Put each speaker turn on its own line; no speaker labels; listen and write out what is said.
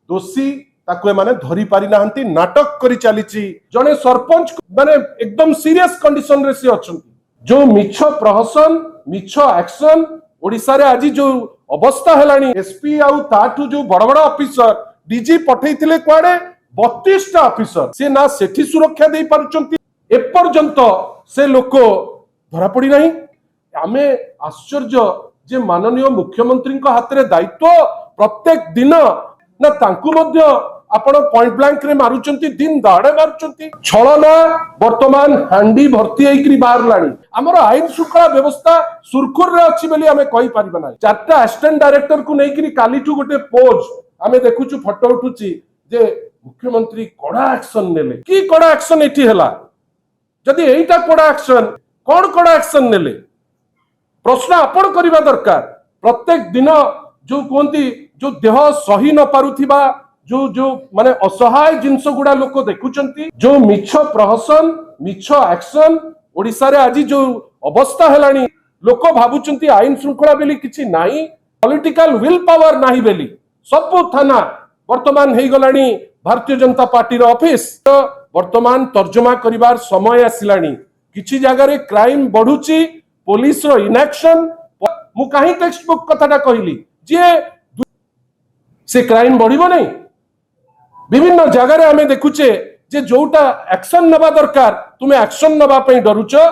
दोषी ताको माने धरी पारि नाहंती नाटक करी चलीची जने सरपंच माने एकदम सीरियस कंडीशन रे से अछंती जो मिछ प्रहसन मिछ एक्शन ओडिसा रे आज जो अवस्था हेलानी एसपी आउ ताठू जो बड़ बड़ ऑफिसर डीजी पठैथिले कुआडे 32 टा ऑफिसर से ना सेठी सुरक्षा दे पारुचंती एपर्यंत से लोक धरा पड़ी नहीं आमे आश्चर्य जे माननीय मुख्यमंत्री हाथ रे दायित्व प्रत्येक दिन ना तांकु मध्य आपण पॉइंट ब्लैंक रे मारुचंती दिन दाड़े मारुचंती छलना वर्तमान हांडी भर्ती होइकरी बाहर लाणी हमर आईन श्रृंखला व्यवस्था सुरखुर रे अछि बोली हमें कहि परिबा नै चारटा असिस्टेंट डायरेक्टर को नेइकरी कालीठू गोटे पोज हमें देखुछु फोटो उठुची जे मुख्यमंत्री कड़ा एक्शन नेले की कड़ा एक्शन एठी हला जदि एइटा कड़ा एक्शन कोन कड़ा एक्शन नेले प्रश्न आपण करबा दरकार प्रत्येक दिन जो कहती जो देह सही न पारुथिबा जो जो माने असहाय जिंस गुडा लोक देखुचंती जो मिछ प्रहसन मिछ एक्शन ओडिसा रे आज जो अवस्था हेलानी लोक भाबुचंती आईन श्रृंखला बेली किछि नाही पॉलिटिकल विल पावर नाही बेली सब थाना वर्तमान हे गलानी भारतीय जनता पार्टी रो ऑफिस तो वर्तमान तर्जमा करिवार समय आसिलानी किछि जगह रे क्राइम बढ़ुची पुलिस रो इनएक्शन मु काहे टेक्स्ट बुक कथाटा कहली जे से क्राइम बढ़िबो नहीं विभिन्न जगह रे हमें देखुचे जे जोटा एक्शन नबा दरकार तुमे एक्शन नबा पई डरुचो।